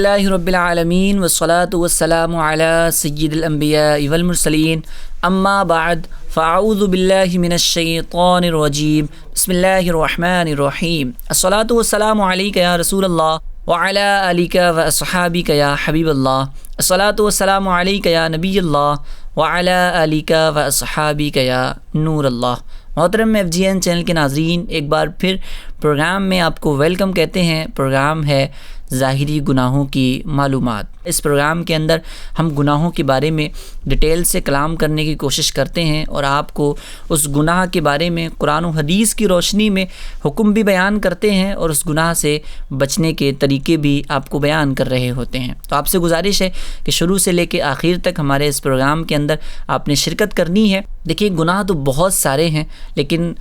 للہ رب العالمین والصلاة والسلام علی سید الانبیاء والمرسلین اما بعد فاعوذ باللہ من الشیطان الرجیم بسم اللہ الرحمن الرحیم الصلاة والسلام علیک یا رسول اللہ وعلی آلک واصحابک یا حبیب اللہ الصلاة والسلام علیک یا نبی اللہ وعلی آلک واصحابک یا نور اللہ۔ محترم FGN چینل کے ناظرین، ایک بار پھر پروگرام میں آپ کو ویلکم کہتے ہیں۔ پروگرام ہے ظاہری گناہوں کی معلومات۔ اس پروگرام کے اندر ہم گناہوں کے بارے میں ڈیٹیل سے کلام کرنے کی کوشش کرتے ہیں اور آپ کو اس گناہ کے بارے میں قرآن و حدیث کی روشنی میں حکم بھی بیان کرتے ہیں اور اس گناہ سے بچنے کے طریقے بھی آپ کو بیان کر رہے ہوتے ہیں۔ تو آپ سے گزارش ہے کہ شروع سے لے کے آخر تک ہمارے اس پروگرام کے اندر آپ نے شرکت کرنی ہے۔ دیکھیے، گناہ تو بہت سارے ہیں، لیکن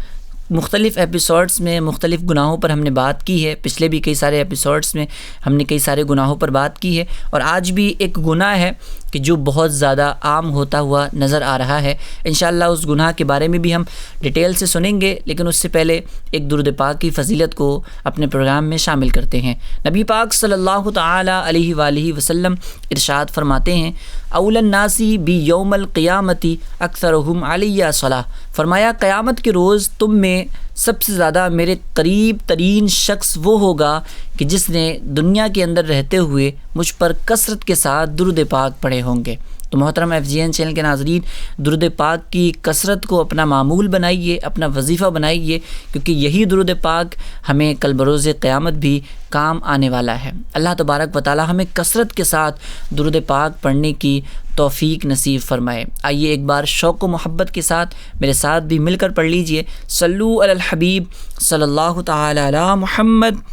مختلف ایپیسوڈز میں مختلف گناہوں پر ہم نے بات کی ہے۔ پچھلے بھی کئی سارے ایپیسوڈز میں ہم نے کئی سارے گناہوں پر بات کی ہے، اور آج بھی ایک گناہ ہے کہ جو بہت زیادہ عام ہوتا ہوا نظر آ رہا ہے۔ انشاءاللہ اس گناہ کے بارے میں بھی ہم ڈیٹیل سے سنیں گے، لیکن اس سے پہلے ایک درود پاک کی فضیلت کو اپنے پروگرام میں شامل کرتے ہیں۔ نبی پاک صلی اللہ تعالی علیہ وآلہ وسلم ارشاد فرماتے ہیں، اول الناس بیوم القیامت اکثرہم علی صلاۃ۔ فرمایا، قیامت کے روز تم میں سب سے زیادہ میرے قریب ترین شخص وہ ہوگا کہ جس نے دنیا کے اندر رہتے ہوئے مجھ پر کثرت کے ساتھ درود پاک پڑھے ہوں گے۔ تو محترم FGN چینل کے ناظرین، درود پاک کی کثرت کو اپنا معمول بنائیے، اپنا وظیفہ بنائیے، کیونکہ یہی درود پاک ہمیں کل بروز قیامت بھی کام آنے والا ہے۔ اللہ تبارک و تعالی ہمیں کثرت کے ساتھ درود پاک پڑھنے کی توفیق نصیب فرمائے۔ آئیے ایک بار شوق و محبت کے ساتھ میرے ساتھ بھی مل کر پڑھ لیجئے، صلو علی الحبیب صلی اللہ تعالی علی محمد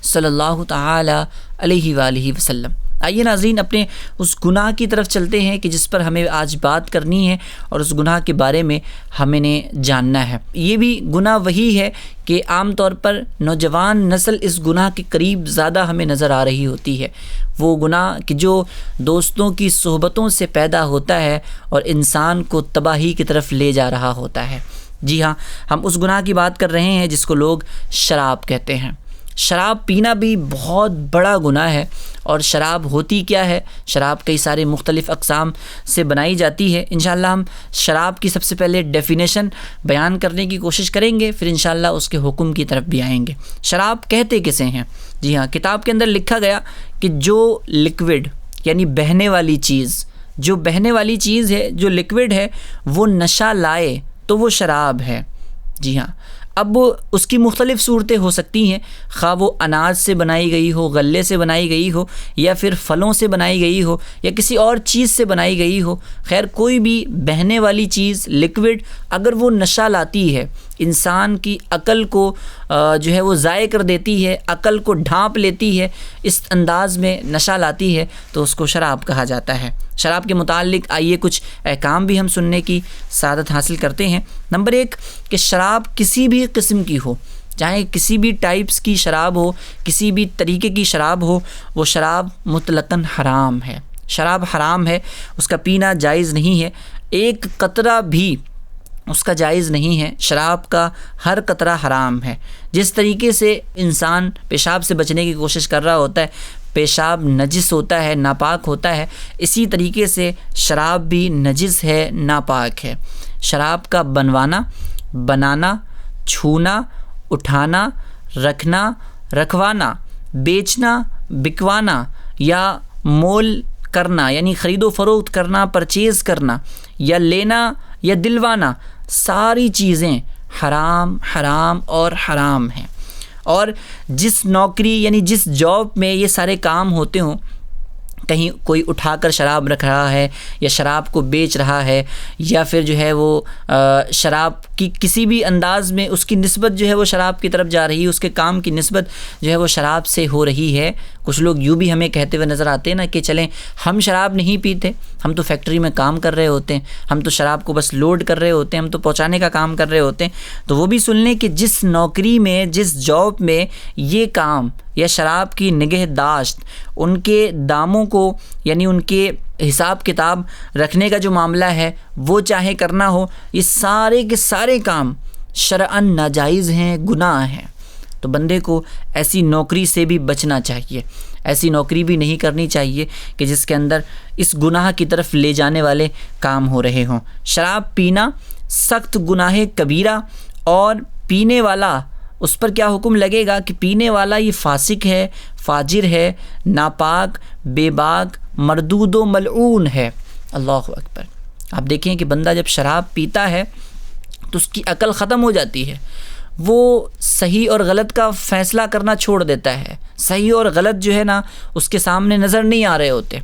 صلی اللہ تعالی علیہ وآلہ وسلم۔ آئیے ناظرین، اپنے اس گناہ کی طرف چلتے ہیں کہ جس پر ہمیں آج بات کرنی ہے، اور اس گناہ کے بارے میں ہمیں نے جاننا ہے۔ یہ بھی گناہ وہی ہے کہ عام طور پر نوجوان نسل اس گناہ کے قریب زیادہ ہمیں نظر آ رہی ہوتی ہے۔ وہ گناہ کہ جو دوستوں کی صحبتوں سے پیدا ہوتا ہے اور انسان کو تباہی کی طرف لے جا رہا ہوتا ہے۔ جی ہاں، ہم اس گناہ کی بات کر رہے ہیں جس کو لوگ شراب کہتے ہیں۔ شراب پینا بھی بہت بڑا گناہ ہے، اور شراب ہوتی کیا ہے؟ شراب کئی سارے مختلف اقسام سے بنائی جاتی ہے۔ انشاءاللہ ہم شراب کی سب سے پہلے ڈیفینیشن بیان کرنے کی کوشش کریں گے، پھر انشاءاللہ اس کے حکم کی طرف بھی آئیں گے۔ شراب کہتے کسے ہیں؟ جی ہاں، کتاب کے اندر لکھا گیا کہ جو لیکوڈ یعنی بہنے والی چیز، جو بہنے والی چیز ہے، جو لیکوڈ ہے، وہ نشہ لائے تو وہ شراب ہے۔ جی ہاں، اب اس کی مختلف صورتیں ہو سکتی ہیں، خواہ وہ اناج سے بنائی گئی ہو، غلے سے بنائی گئی ہو، یا پھر پھلوں سے بنائی گئی ہو، یا کسی اور چیز سے بنائی گئی ہو۔ خیر، کوئی بھی بہنے والی چیز لیکوڈ اگر وہ نشہ لاتی ہے، انسان کی عقل کو جو ہے وہ ضائع کر دیتی ہے، عقل کو ڈھانپ لیتی ہے، اس انداز میں نشہ لاتی ہے، تو اس کو شراب کہا جاتا ہے۔ شراب کے متعلق آئیے کچھ احکام بھی ہم سننے کی سعادت حاصل کرتے ہیں۔ نمبر 1 کہ شراب کسی بھی قسم کی ہو، چاہے کسی بھی ٹائپس کی شراب ہو، کسی بھی طریقے کی شراب ہو، وہ شراب مطلقاً حرام ہے۔ شراب حرام ہے، اس کا پینا جائز نہیں ہے، ایک قطرہ بھی اس کا جائز نہیں ہے۔ شراب کا ہر قطرہ حرام ہے۔ جس طریقے سے انسان پیشاب سے بچنے کی کوشش کر رہا ہوتا ہے، پیشاب نجس ہوتا ہے، ناپاک ہوتا ہے، اسی طریقے سے شراب بھی نجس ہے، ناپاک ہے۔ شراب کا بنوانا، بنانا، چھونا، اٹھانا، رکھنا، رکھوانا، بیچنا، بکوانا، یا مول کرنا یعنی خرید و فروخت کرنا، پرچیز کرنا، یا لینا یا دلوانا، ساری چیزیں حرام حرام اور حرام ہیں۔ اور جس نوکری یعنی جس جاب میں یہ سارے کام ہوتے ہوں، کہیں کوئی اٹھا کر شراب رکھ رہا ہے، یا شراب کو بیچ رہا ہے، یا پھر جو ہے وہ شراب کی کسی بھی انداز میں اس کی نسبت جو ہے وہ شراب کی طرف جا رہی ہے، اس کے کام کی نسبت جو ہے وہ شراب سے ہو رہی ہے۔ کچھ لوگ یوں بھی ہمیں کہتے ہوئے نظر آتے ہیں نا کہ چلیں ہم شراب نہیں پیتے، ہم تو فیکٹری میں کام کر رہے ہوتے ہیں، ہم تو شراب کو بس لوڈ کر رہے ہوتے ہیں، ہم تو پہنچانے کا کام کر رہے ہوتے ہیں۔ تو وہ بھی سن لیں کہ جس نوکری میں، جس جاب میں یہ کام یا شراب کی نگہداشت، ان کے داموں کو یعنی ان کے حساب کتاب رکھنے کا جو معاملہ ہے وہ چاہے کرنا ہو، یہ سارے کے سارے کام شرعاً ناجائز ہیں، گناہ ہیں۔ تو بندے کو ایسی نوکری سے بھی بچنا چاہیے، ایسی نوکری بھی نہیں کرنی چاہیے کہ جس کے اندر اس گناہ کی طرف لے جانے والے کام ہو رہے ہوں۔ شراب پینا سخت گناہ کبیرہ، اور پینے والا اس پر کیا حکم لگے گا کہ پینے والا یہ فاسق ہے، فاجر ہے، ناپاک، بے باک، مردود و ملعون ہے۔ اللہ اکبر۔ آپ دیکھیں کہ بندہ جب شراب پیتا ہے تو اس کی عقل ختم ہو جاتی ہے، وہ صحیح اور غلط کا فیصلہ کرنا چھوڑ دیتا ہے، صحیح اور غلط جو ہے نا اس کے سامنے نظر نہیں آ رہے ہوتے،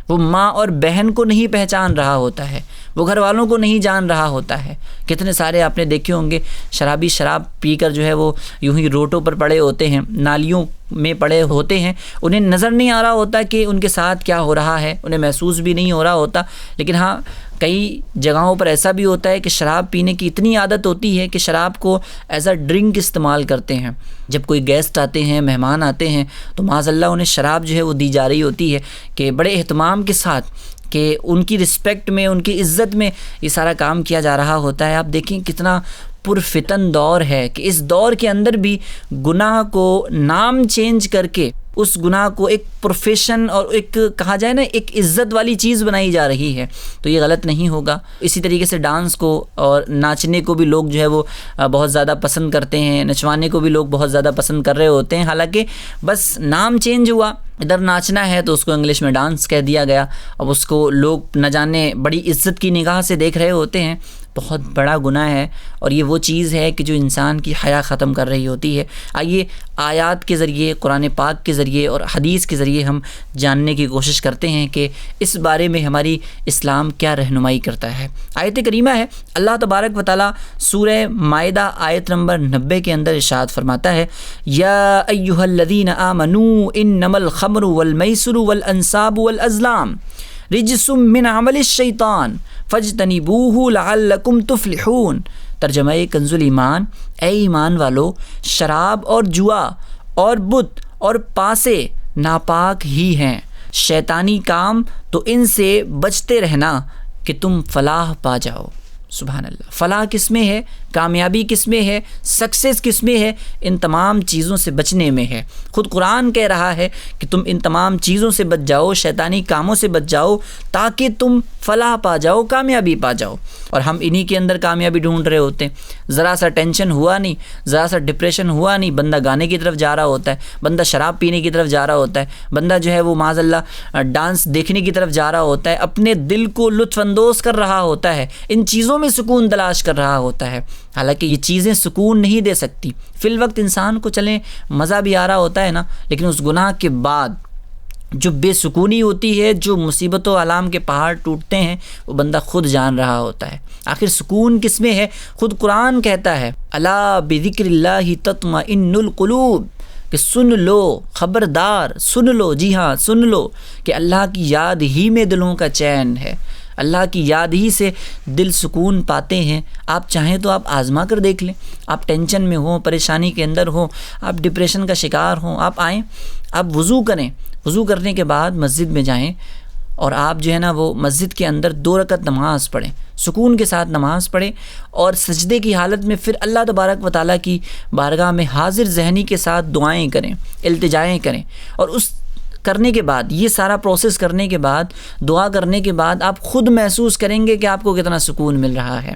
وہ ماں اور بہن کو نہیں پہچان رہا ہوتا ہے، وہ گھر والوں کو نہیں جان رہا ہوتا ہے۔ کتنے سارے آپ نے دیکھے ہوں گے شرابی شراب پی کر جو ہے وہ یوں ہی روڈوں پر پڑے ہوتے ہیں، نالیوں میں پڑے ہوتے ہیں، انہیں نظر نہیں آ رہا ہوتا کہ ان کے ساتھ کیا ہو رہا ہے، انہیں محسوس بھی نہیں ہو رہا ہوتا۔ لیکن ہاں کئی جگہوں پر ایسا بھی ہوتا ہے کہ شراب پینے کی اتنی عادت ہوتی ہے کہ شراب کو ایز اے ڈرنک استعمال کرتے ہیں۔ جب کوئی گیسٹ آتے ہیں، مہمان آتے ہیں، تو معاذ اللہ انہیں شراب جو ہے وہ دی جا رہی ہوتی ہے کہ بڑے اہتمام کے ساتھ، کہ ان کی رسپیکٹ میں، ان کی عزت میں یہ سارا کام کیا جا رہا ہوتا ہے۔ آپ دیکھیں کتنا پرفتن دور ہے کہ اس دور کے اندر بھی گناہ کو نام چینج کر کے اس گناہ کو ایک پروفیشن اور ایک کہا جائے نا ایک عزت والی چیز بنائی جا رہی ہے، تو یہ غلط نہیں ہوگا۔ اسی طریقے سے ڈانس کو اور ناچنے کو بھی لوگ جو ہے وہ بہت زیادہ پسند کرتے ہیں، نچوانے کو بھی لوگ بہت زیادہ پسند کر رہے ہوتے ہیں، حالانکہ بس نام چینج ہوا، ادھر ناچنا ہے تو اس کو انگلش میں ڈانس کہہ دیا گیا، اب اس کو لوگ نہ جانے بڑی عزت کی نگاہ سے دیکھ رہے ہوتے ہیں۔ بہت بڑا گناہ ہے، اور یہ وہ چیز ہے کہ جو انسان کی حیا ختم کر رہی ہوتی ہے۔ آئیے آیات کے ذریعے، قرآن پاک کے ذریعے اور حدیث کے ذریعے ہم جاننے کی کوشش کرتے ہیں کہ اس بارے میں ہماری اسلام کیا رہنمائی کرتا ہے۔ آیت کریمہ ہے، اللہ تبارک و تعالیٰ سورہ مائدہ آیت نمبر 90 کے اندر ارشاد فرماتا ہے، یا ایھا الذین آمنوا انما الخمر والمیسر والانصاب والازلام رجس من عمل الشیطان فاجتنبوہ لعلکم تفلحون۔ ترجمہ کنز الایمان، اے ایمان والو، شراب اور جوا اور بت اور پاسے ناپاک ہی ہیں، شیطانی کام، تو ان سے بچتے رہنا کہ تم فلاح پا جاؤ۔ سبحان اللہ۔ فلاح کس میں ہے؟ کامیابی کس میں ہے؟ سکسیس کس میں ہے؟ ان تمام چیزوں سے بچنے میں ہے۔ خود قرآن کہہ رہا ہے کہ تم ان تمام چیزوں سے بچ جاؤ، شیطانی کاموں سے بچ جاؤ، تاکہ تم فلاح پا جاؤ، کامیابی پا جاؤ۔ اور ہم انہی کے اندر کامیابی ڈھونڈ رہے ہوتے ہیں۔ ذرا سا ٹینشن ہوا نہیں، ذرا سا ڈپریشن ہوا نہیں، بندہ گانے کی طرف جا رہا ہوتا ہے، بندہ شراب پینے کی طرف جا رہا ہوتا ہے، بندہ جو ہے وہ معاذ اللہ ڈانس دیکھنے کی طرف جا رہا ہوتا ہے، اپنے دل کو لطف اندوز کر رہا ہوتا ہے، ان چیزوں میں سکون تلاش کر رہا ہوتا ہے۔ حالانکہ یہ چیزیں سکون نہیں دے سکتی۔ فی الوقت انسان کو چلیں مزہ بھی آ رہا ہوتا ہے نا، لیکن اس گناہ کے بعد جو بے سکونی ہوتی ہے، جو مصیبت و آلام کے پہاڑ ٹوٹتے ہیں، وہ بندہ خود جان رہا ہوتا ہے۔ آخر سکون کس میں ہے؟ خود قرآن کہتا ہے، الا بذکر اللہ تطمئن القلوب، کہ سن لو، خبردار سن لو، جی ہاں سن لو کہ اللہ کی یاد ہی میں دلوں کا چین ہے، اللہ کی یاد ہی سے دل سکون پاتے ہیں۔ آپ چاہیں تو آپ آزما کر دیکھ لیں، آپ ٹینشن میں ہوں، پریشانی کے اندر ہوں، آپ ڈپریشن کا شکار ہوں، آپ آئیں، آپ وضو کریں، وضو کرنے کے بعد مسجد میں جائیں، اور آپ جو ہے نا وہ مسجد کے اندر 2 رکعت نماز پڑھیں، سکون کے ساتھ نماز پڑھیں، اور سجدے کی حالت میں پھر اللہ تبارک و تعالیٰ کی بارگاہ میں حاضر ذہنی کے ساتھ دعائیں کریں، التجائیں کریں، اور اس کرنے کے بعد، یہ سارا پروسیس کرنے کے بعد، دعا کرنے کے بعد آپ خود محسوس کریں گے کہ آپ کو کتنا سکون مل رہا ہے۔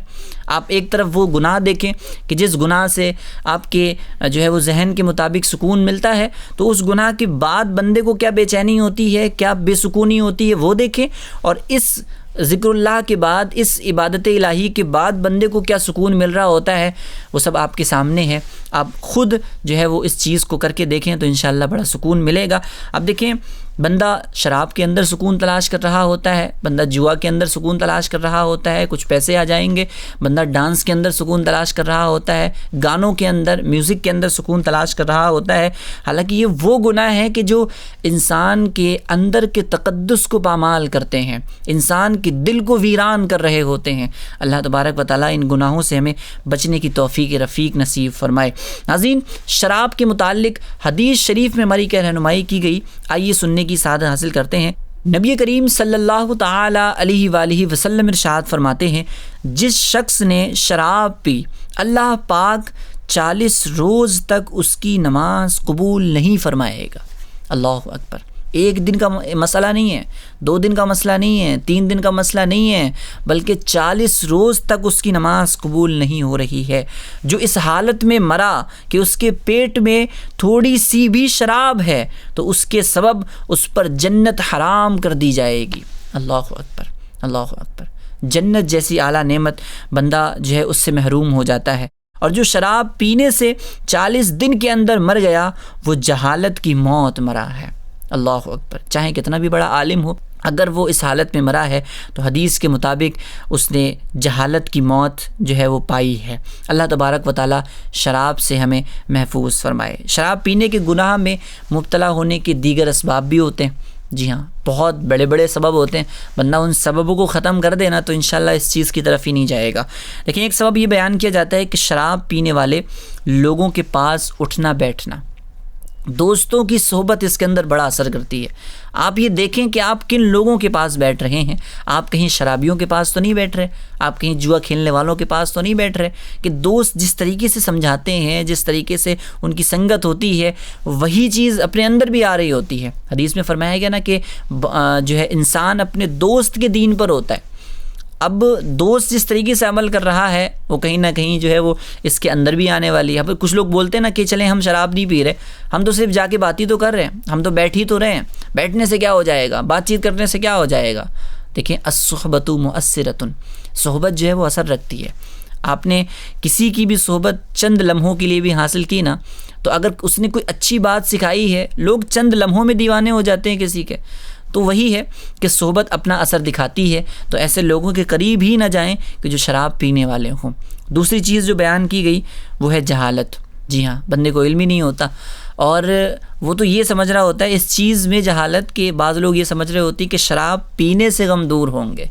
آپ ایک طرف وہ گناہ دیکھیں کہ جس گناہ سے آپ کے جو ہے وہ ذہن کے مطابق سکون ملتا ہے، تو اس گناہ کے بعد بندے کو کیا بے چینی ہوتی ہے، کیا بے سکونی ہوتی ہے، وہ دیکھیں، اور اس ذکر اللہ کے بعد، اس عبادت الہی کے بعد بندے کو کیا سکون مل رہا ہوتا ہے، وہ سب آپ کے سامنے ہے۔ آپ خود جو ہے وہ اس چیز کو کر کے دیکھیں تو انشاءاللہ بڑا سکون ملے گا۔ اب دیکھیں، بندہ شراب کے اندر سکون تلاش کر رہا ہوتا ہے، بندہ جوا کے اندر سکون تلاش کر رہا ہوتا ہے، کچھ پیسے آ جائیں گے، بندہ ڈانس کے اندر سکون تلاش کر رہا ہوتا ہے، گانوں کے اندر، میوزک کے اندر سکون تلاش کر رہا ہوتا ہے۔ حالانکہ یہ وہ گناہ ہے کہ جو انسان کے اندر کے تقدس کو پامال کرتے ہیں، انسان کے دل کو ویران کر رہے ہوتے ہیں۔ اللہ تبارک و تعالیٰ ان گناہوں سے ہمیں بچنے کی توفیق رفیق نصیب فرمائے۔ ناظرین، شراب کے متعلق حدیث شریف میں ہماری کیا رہنمائی کی گئی، آئیے سننے کی سعادت حاصل کرتے ہیں۔ نبی کریم صلی اللہ تعالی علیہ وآلہ وسلم ارشاد فرماتے ہیں، جس شخص نے شراب پی، اللہ پاک 40 روز تک اس کی نماز قبول نہیں فرمائے گا۔ اللہ اکبر۔ ایک دن کا مسئلہ نہیں ہے، 2 دن کا مسئلہ نہیں ہے، 3 دن کا مسئلہ نہیں ہے، بلکہ 40 روز تک اس کی نماز قبول نہیں ہو رہی ہے۔ جو اس حالت میں مرا کہ اس کے پیٹ میں تھوڑی سی بھی شراب ہے تو اس کے سبب اس پر جنت حرام کر دی جائے گی۔ اللہ اکبر، اللہ اکبر۔ جنت جیسی اعلیٰ نعمت بندہ جو ہے اس سے محروم ہو جاتا ہے۔ اور جو شراب پینے سے 40 دن کے اندر مر گیا وہ جہالت کی موت مرا ہے۔ اللہ اکبر۔ چاہے کتنا بھی بڑا عالم ہو، اگر وہ اس حالت میں مرا ہے تو حدیث کے مطابق اس نے جہالت کی موت جو ہے وہ پائی ہے۔ اللہ تبارک و تعالی شراب سے ہمیں محفوظ فرمائے۔ شراب پینے کے گناہ میں مبتلا ہونے کے دیگر اسباب بھی ہوتے ہیں، جی ہاں، بہت بڑے بڑے سبب ہوتے ہیں۔ بندہ ان سببوں کو ختم کر دے نا تو انشاءاللہ اس چیز کی طرف ہی نہیں جائے گا۔ لیکن ایک سبب یہ بیان کیا جاتا ہے کہ شراب پینے والے لوگوں کے پاس اٹھنا بیٹھنا، دوستوں کی صحبت اس کے اندر بڑا اثر کرتی ہے۔ آپ یہ دیکھیں کہ آپ کن لوگوں کے پاس بیٹھ رہے ہیں۔ آپ کہیں شرابیوں کے پاس تو نہیں بیٹھ رہے، آپ کہیں جوا کھیلنے والوں کے پاس تو نہیں بیٹھ رہے، کہ دوست جس طریقے سے سمجھاتے ہیں، جس طریقے سے ان کی سنگت ہوتی ہے، وہی چیز اپنے اندر بھی آ رہی ہوتی ہے۔ حدیث میں فرمایا گیا نا کہ جو ہے انسان اپنے دوست کے دین پر ہوتا ہے۔ اب دوست جس طریقے سے عمل کر رہا ہے وہ کہیں نہ کہیں جو ہے وہ اس کے اندر بھی آنے والی ہے۔ اب کچھ لوگ بولتے ہیں نا کہ چلیں ہم شراب نہیں پی رہے، ہم تو صرف جا کے بات ہی تو کر رہے ہیں، ہم تو بیٹھ ہی تو رہے ہیں، بیٹھنے سے کیا ہو جائے گا، بات چیت کرنے سے کیا ہو جائے گا۔ دیکھیں الصحبۃ مؤثرۃ، صحبت جو ہے وہ اثر رکھتی ہے۔ آپ نے کسی کی بھی صحبت چند لمحوں کے لیے بھی حاصل کی نا، تو اگر اس نے کوئی اچھی بات سکھائی ہے، لوگ چند لمحوں میں دیوانے ہو جاتے ہیں کسی کے، تو وہی ہے کہ صحبت اپنا اثر دکھاتی ہے۔ تو ایسے لوگوں کے قریب ہی نہ جائیں کہ جو شراب پینے والے ہوں۔ دوسری چیز جو بیان کی گئی وہ ہے جہالت۔ جی ہاں، بندے کو علم ہی نہیں ہوتا اور وہ تو یہ سمجھ رہا ہوتا ہے اس چیز میں جہالت کے، بعض لوگ یہ سمجھ رہے ہوتی کہ شراب پینے سے غم دور ہوں گے۔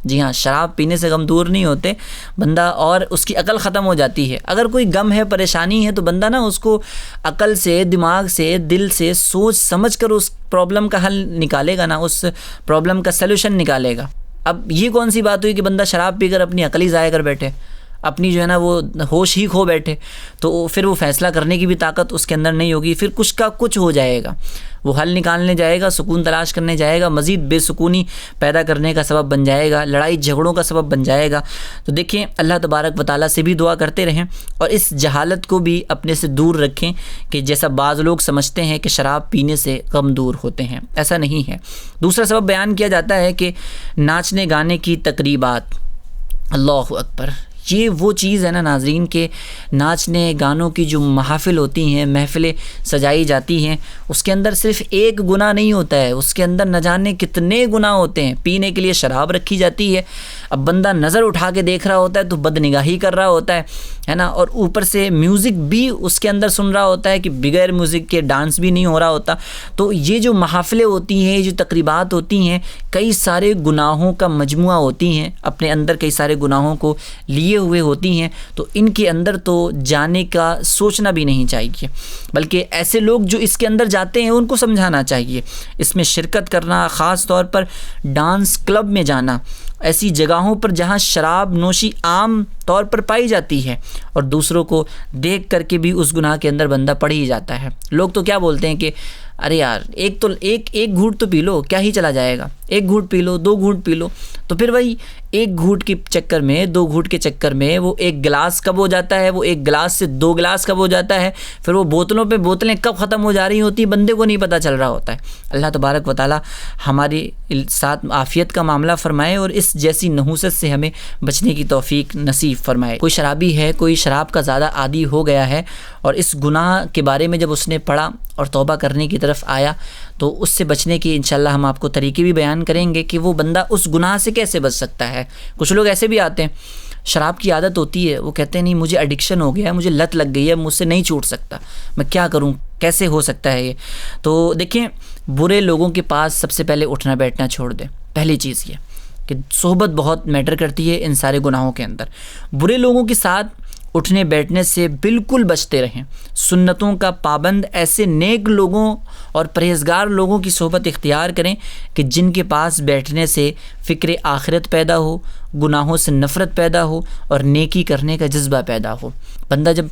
جی ہاں، شراب پینے سے غم دور نہیں ہوتے، بندہ اور اس کی عقل ختم ہو جاتی ہے۔ اگر کوئی غم ہے، پریشانی ہے، تو بندہ نا اس کو عقل سے، دماغ سے، دل سے سوچ سمجھ کر اس پرابلم کا حل نکالے گا نا، اس پرابلم کا سلوشن نکالے گا۔ اب یہ کون سی بات ہوئی کہ بندہ شراب پی کر اپنی عقل ہی ضائع کر بیٹھے، اپنی جو ہے نا وہ ہوش ہی کھو بیٹھے، تو پھر وہ فیصلہ کرنے کی بھی طاقت اس کے اندر نہیں ہوگی، پھر کچھ کا کچھ ہو جائے گا، وہ حل نکالنے جائے گا، سکون تلاش کرنے جائے گا، مزید بے سکونی پیدا کرنے کا سبب بن جائے گا، لڑائی جھگڑوں کا سبب بن جائے گا۔ تو دیکھیں، اللہ تبارک و تعالیٰ سے بھی دعا کرتے رہیں اور اس جہالت کو بھی اپنے سے دور رکھیں کہ جیسا بعض لوگ سمجھتے ہیں کہ شراب پینے سے غم دور ہوتے ہیں، ایسا نہیں ہے۔ دوسرا سبب بیان کیا جاتا ہے کہ ناچنے گانے کی تقریبات۔ اللہ اکبر۔ یہ وہ چیز ہے نا ناظرین کہ ناچنے گانوں کی جو محافل ہوتی ہیں، محفلیں سجائی جاتی ہیں، اس کے اندر صرف ایک گناہ نہیں ہوتا ہے، اس کے اندر نہ جانے کتنے گناہ ہوتے ہیں۔ پینے کے لیے شراب رکھی جاتی ہے، اب بندہ نظر اٹھا کے دیکھ رہا ہوتا ہے تو بد نگاہی کر رہا ہوتا ہے نا، اور اوپر سے میوزک بھی اس کے اندر سن رہا ہوتا ہے کہ بغیر میوزک کے ڈانس بھی نہیں ہو رہا ہوتا۔ تو یہ جو محافلیں ہوتی ہیں، یہ جو تقریبات ہوتی ہیں، کئی سارے گناہوں کا مجموعہ ہوتی ہیں، اپنے اندر کئی سارے گناہوں کو لیے ہوئے ہوتی ہیں، تو ان کے اندر تو جانے کا سوچنا بھی نہیں چاہیے، بلکہ ایسے لوگ جو اس کے اندر جاتے ہیں ان کو سمجھانا چاہیے۔ اس میں شرکت کرنا، خاص طور پر ڈانس کلب میں جانا، ایسی جگہوں پر جہاں شراب نوشی عام طور پر پائی جاتی ہے اور دوسروں کو دیکھ کر کے بھی اس گناہ کے اندر بندہ پڑ ہی جاتا ہے۔ لوگ تو کیا بولتے ہیں کہ ارے یار ایک گھونٹ تو پی لو، کیا ہی چلا جائے گا، ایک گھونٹ پی لو، 2 گھونٹ پی لو، تو پھر وہی ایک گھونٹ کے چکر میں، 2 گھونٹ کے چکر میں وہ ایک گلاس کب ہو جاتا ہے، وہ ایک گلاس سے 2 گلاس کب ہو جاتا ہے، پھر وہ بوتلوں پہ بوتلیں کب ختم ہو جا رہی ہوتی ہیں، بندے کو نہیں پتہ چل رہا ہوتا ہے۔ اللہ تبارک و تعالی ہمارے ساتھ عافیت کا معاملہ فرمائے اور اس جیسی نحوست سے ہمیں بچنے کی توفیق نصیب فرمائے۔ کوئی شرابی ہے، کوئی شراب کا زیادہ عادی ہو گیا ہے اور اس گناہ کے بارے میں جب اس نے پڑھا اور توبہ کرنے کی طرف آیا تو اس سے بچنے کی انشاءاللہ ہم آپ کو طریقے بھی بیان کریں گے کہ وہ بندہ اس گناہ سے کیسے بچ سکتا ہے۔ کچھ لوگ ایسے بھی آتے ہیں، شراب کی عادت ہوتی ہے، وہ کہتے ہیں نہیں مجھے ایڈکشن ہو گیا ہے، مجھے لت لگ گئی ہے، مجھ سے نہیں چھوٹ سکتا، میں کیا کروں، کیسے ہو سکتا ہے یہ؟ تو دیکھیں، برے لوگوں کے پاس سب سے پہلے اٹھنا بیٹھنا چھوڑ دیں۔ پہلی چیز یہ کہ صحبت بہت میٹر کرتی ہے ان سارے گناہوں کے اندر۔ برے لوگوں کے ساتھ اٹھنے بیٹھنے سے بالکل بچتے رہیں۔ سنتوں کا پابند ایسے نیک لوگوں اور پرہیزگار لوگوں کی صحبت اختیار کریں کہ جن کے پاس بیٹھنے سے فکر آخرت پیدا ہو، گناہوں سے نفرت پیدا ہو اور نیکی کرنے کا جذبہ پیدا ہو۔ بندہ جب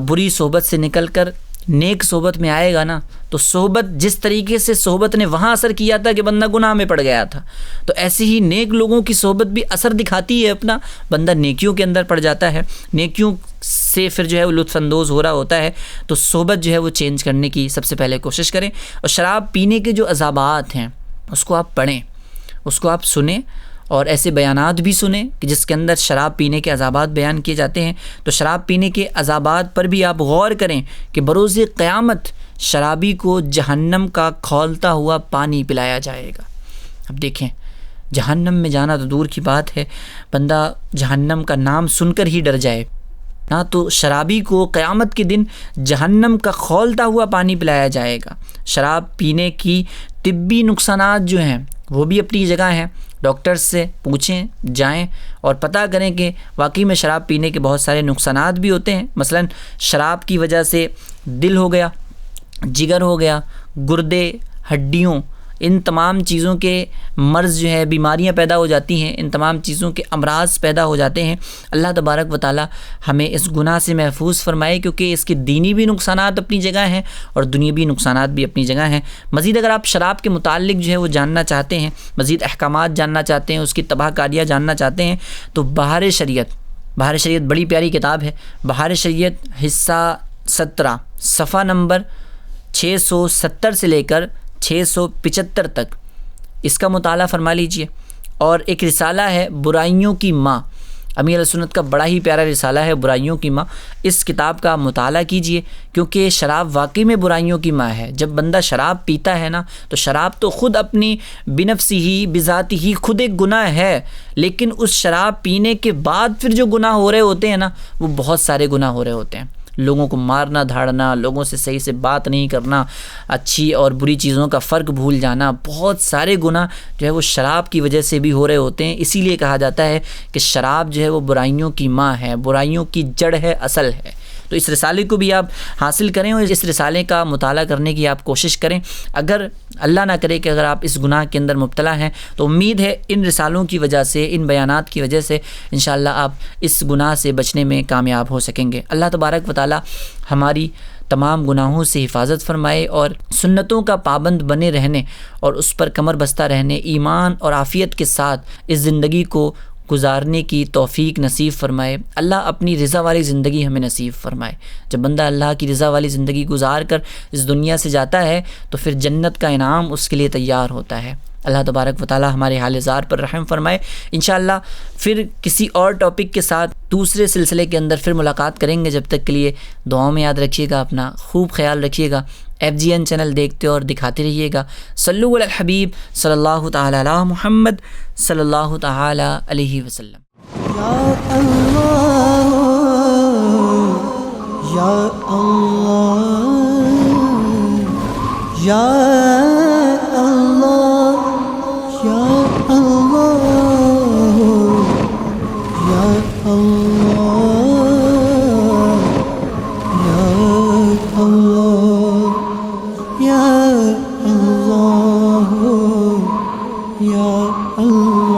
بری صحبت سے نکل کر نیک صحبت میں آئے گا نا تو صحبت جس طریقے سے صحبت نے وہاں اثر کیا تھا کہ بندہ گناہ میں پڑ گیا تھا، تو ایسے ہی نیک لوگوں کی صحبت بھی اثر دکھاتی ہے اپنا، بندہ نیکیوں کے اندر پڑ جاتا ہے، نیکیوں سے پھر جو ہے وہ لطف اندوز ہو رہا ہوتا ہے۔ تو صحبت جو ہے وہ چینج کرنے کی سب سے پہلے کوشش کریں، اور شراب پینے کے جو عذابات ہیں اس کو آپ پڑھیں، اس کو آپ سنیں، اور ایسے بیانات بھی سنیں کہ جس کے اندر شراب پینے کے عذابات بیان کیے جاتے ہیں۔ تو شراب پینے کے عذابات پر بھی آپ غور کریں کہ بروز قیامت شرابی کو جہنم کا کھولتا ہوا پانی پلایا جائے گا۔ اب دیکھیں، جہنم میں جانا تو دور کی بات ہے، بندہ جہنم کا نام سن کر ہی ڈر جائے نا، تو شرابی کو قیامت کے دن جہنم کا کھولتا ہوا پانی پلایا جائے گا۔ شراب پینے کی طبی نقصانات جو ہیں وہ بھی اپنی جگہ ہیں، ڈاکٹرز سے پوچھیں، جائیں اور پتہ کریں کہ واقعی میں شراب پینے کے بہت سارے نقصانات بھی ہوتے ہیں۔ مثلا شراب کی وجہ سے دل ہو گیا، جگر ہو گیا، گردے، ہڈیوں، ان تمام چیزوں کے مرض جو ہے، بیماریاں پیدا ہو جاتی ہیں، ان تمام چیزوں کے امراض پیدا ہو جاتے ہیں۔ اللہ تبارک و تعالی ہمیں اس گناہ سے محفوظ فرمائے، کیونکہ اس کے دینی بھی نقصانات اپنی جگہ ہیں اور دنیاوی نقصانات بھی اپنی جگہ ہیں۔ مزید اگر آپ شراب کے متعلق جو ہے وہ جاننا چاہتے ہیں، مزید احکامات جاننا چاہتے ہیں، اس کی تباہ کاریاں جاننا چاہتے ہیں، تو بہار شریعت بڑی پیاری کتاب ہے۔ بہار شریعت حصہ 17 صفحہ نمبر 670 سے لے کر 675 تک اس کا مطالعہ فرما لیجئے۔ اور ایک رسالہ ہے برائیوں کی ماں، امیر سنت کا بڑا ہی پیارا رسالہ ہے برائیوں کی ماں، اس کتاب کا مطالعہ کیجئے، کیونکہ شراب واقعی میں برائیوں کی ماں ہے۔ جب بندہ شراب پیتا ہے نا تو شراب تو خود اپنی بنفسی ہی بذات ہی خود ایک گناہ ہے، لیکن اس شراب پینے کے بعد پھر جو گناہ ہو رہے ہوتے ہیں نا وہ بہت سارے گناہ ہو رہے ہوتے ہیں۔ لوگوں کو مارنا دھاڑنا، لوگوں سے صحیح سے بات نہیں کرنا، اچھی اور بری چیزوں کا فرق بھول جانا، بہت سارے گناہ جو ہے وہ شراب کی وجہ سے بھی ہو رہے ہوتے ہیں۔ اسی لیے کہا جاتا ہے کہ شراب جو ہے وہ برائیوں کی ماں ہے، برائیوں کی جڑ ہے، اصل ہے۔ تو اس رسالے کو بھی آپ حاصل کریں اور اس رسالے کا مطالعہ کرنے کی آپ کوشش کریں۔ اگر اللہ نہ کرے کہ اگر آپ اس گناہ کے اندر مبتلا ہیں تو امید ہے ان رسالوں کی وجہ سے، ان بیانات کی وجہ سے انشاءاللہ آپ اس گناہ سے بچنے میں کامیاب ہو سکیں گے۔ اللہ تبارک و تعالی ہماری تمام گناہوں سے حفاظت فرمائے اور سنتوں کا پابند بنے رہنے اور اس پر کمر بستہ رہنے، ایمان اور عافیت کے ساتھ اس زندگی کو گزارنے کی توفیق نصیب فرمائے۔ اللہ اپنی رضا والی زندگی ہمیں نصیب فرمائے۔ جب بندہ اللہ کی رضا والی زندگی گزار کر اس دنیا سے جاتا ہے تو پھر جنت کا انعام اس کے لیے تیار ہوتا ہے۔ اللہ تبارک و تعالی ہمارے حال زار پر رحم فرمائے۔ انشاءاللہ پھر کسی اور ٹاپک کے ساتھ دوسرے سلسلے کے اندر پھر ملاقات کریں گے۔ جب تک کے لیے دعاؤں میں یاد رکھیے گا، اپنا خوب خیال رکھیے گا۔ FGN چینل دیکھتے اور دکھاتے رہیے گا۔ صلو علی الحبیب صلی اللہ تعالی علی محمد صلی اللہ تعالی علیہ وسلم۔ یا اللہ یا اللہ یا اللہ یا اللہ یا اللہ یا اللہ یا اللہ یا اللہ